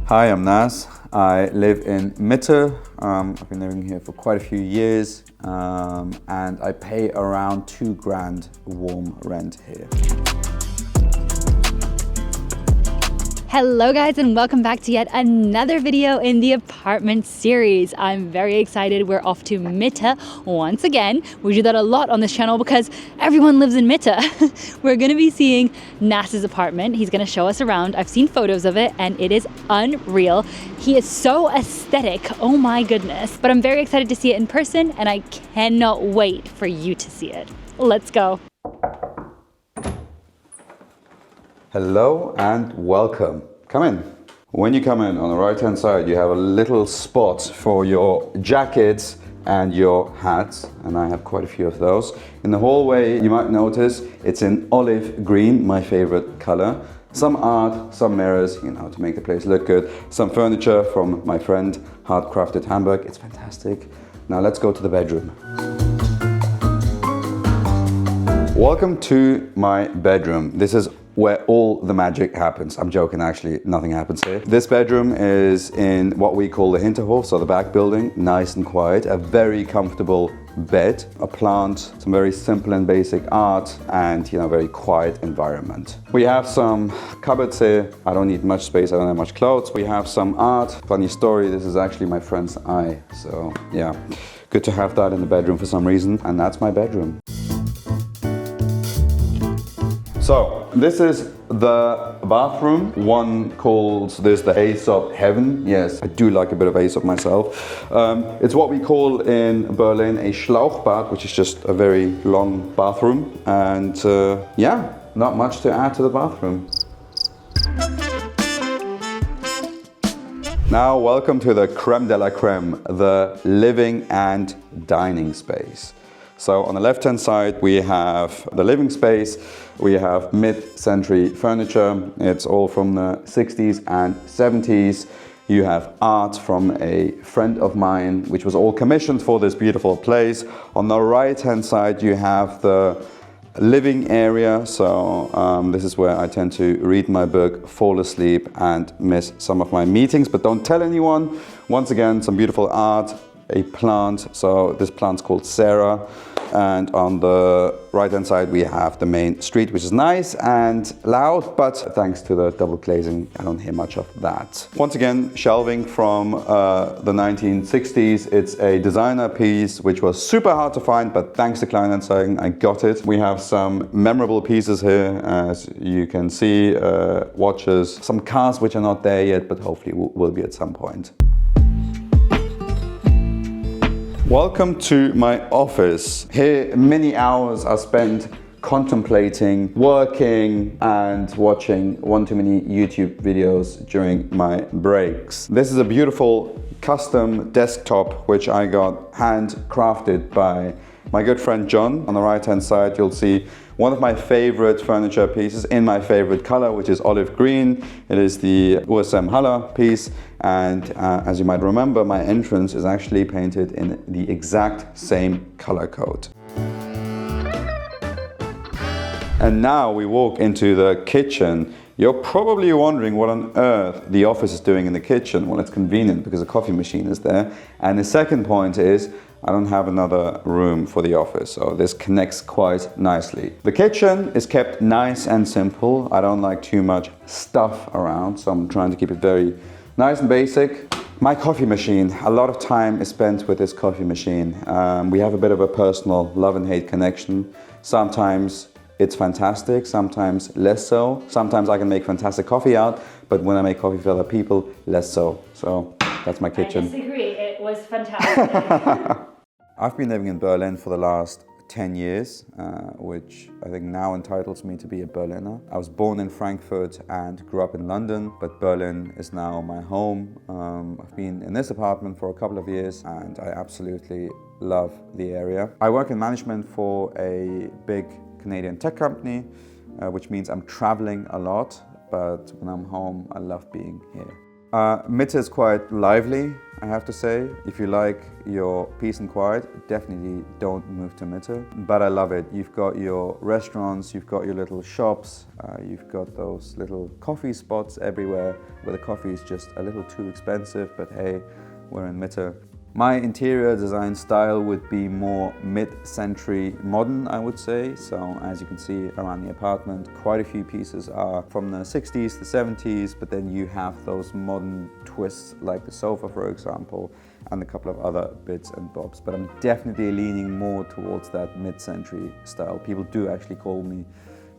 Hi, I'm Nas. I live in Mitte. I've been living here for quite a few years and I pay around 2 grand warm rent here. Hello guys, and welcome back to yet another video in the apartment series. I'm very excited. We're off to Mitte once again. We do that a lot on this channel because everyone lives in Mitte. We're gonna be seeing Nas's apartment. He's gonna show us around. I've seen photos of it and it is unreal. He is so aesthetic, oh my goodness. But I'm very excited to see it in person and I cannot wait for you to see it. Let's go. Hello and welcome. Come in. When you come in, on the right hand side you have a little spot for your jackets and your hats, and I have quite a few of those. In the hallway you might notice it's in olive green, my favorite color. Some art, some mirrors, you know, to make the place look good. Some furniture from my friend, Handcrafted Hamburg. It's fantastic. Now let's go to the bedroom. Welcome to my bedroom. This is where all the magic happens. I'm joking, actually, nothing happens here. This bedroom is in what we call the Hinterhof, so the back building, nice and quiet. A very comfortable bed, a plant, some very simple and basic art, and very quiet environment. We have some cupboards here. I don't need much space, I don't have much clothes. We have some art. Funny story, this is actually my friend's eye. So yeah, good to have that in the bedroom for some reason. And that's my bedroom. So, this is the bathroom. One calls this the Aesop heaven. Yes, I do like a bit of Aesop myself. It's what we call in Berlin a Schlauchbad, which is just a very long bathroom. And yeah, not much to add to the bathroom. Now, welcome to the creme de la creme, the living and dining space. So on the left-hand side, we have the living space. We have mid-century furniture. It's all from the 60s and 70s. You have art from a friend of mine, which was all commissioned for this beautiful place. On the right-hand side, you have the living area. So this is where I tend to read my book, fall asleep, and miss some of my meetings, but don't tell anyone. Once again, some beautiful art, a plant. So this plant's called Sarah. And on the right hand side we have the main street, which is nice and loud, but thanks to the double glazing I don't hear much of that. Once again, shelving from the 1960s. It's a designer piece which was super hard to find, but thanks to Kleinanzeigen I got it. We have some memorable pieces here, as you can see, watches, some cars which are not there yet, but hopefully will be at some point. Welcome to my office. Here, many hours are spent contemplating, working, and watching one too many YouTube videos during my breaks. This is a beautiful custom desktop which I got handcrafted by my good friend John. On the right hand side you'll see one of my favorite furniture pieces in my favorite color, which is olive green. It is the USM Haller piece, and as you might remember, my entrance is actually painted in the exact same color code. And now we walk into the kitchen. You're probably wondering what on earth the office is doing in the kitchen. Well, it's convenient because a coffee machine is there. And the second point is, I don't have another room for the office, so this connects quite nicely. The kitchen is kept nice and simple. I don't like too much stuff around, so I'm trying to keep it very nice and basic. My coffee machine, a lot of time is spent with this coffee machine. We have a bit of a personal love and hate connection. Sometimes it's fantastic, sometimes less so. Sometimes I can make fantastic coffee out, but when I make coffee for other people, less so. So that's my kitchen. I disagree, it was fantastic. I've been living in Berlin for the last 10 years, which I think now entitles me to be a Berliner. I was born in Frankfurt and grew up in London, but Berlin is now my home. I've been in this apartment for a couple of years and I absolutely love the area. I work in management for a big Canadian tech company, which means I'm traveling a lot, but when I'm home, I love being here. Mitte is quite lively, I have to say. If you like your peace and quiet, definitely don't move to Mitte. But I love it. You've got your restaurants, you've got your little shops, you've got those little coffee spots everywhere where the coffee is just a little too expensive, but hey, we're in Mitte. My interior design style would be more mid-century modern, I would say. So as you can see around the apartment, quite a few pieces are from the 60s, the 70s, but then you have those modern twists like the sofa, for example, and a couple of other bits and bobs. But I'm definitely leaning more towards that mid-century style. People do actually call me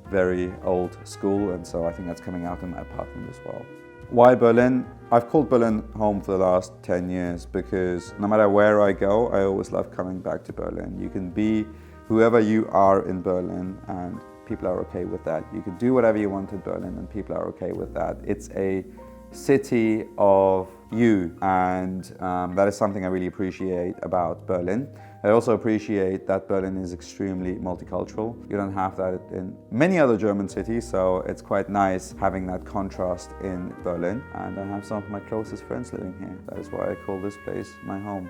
very old school, and so I think that's coming out in my apartment as well. Why Berlin? I've called Berlin home for the last 10 years because no matter where I go, I always love coming back to Berlin. You can be whoever you are in Berlin and people are okay with that. You can do whatever you want in Berlin and people are okay with that. It's a city of you, and that is something I really appreciate about Berlin. I also appreciate that Berlin is extremely multicultural. You don't have that in many other German cities, so it's quite nice having that contrast in Berlin. And I have some of my closest friends living here. That is why I call this place my home.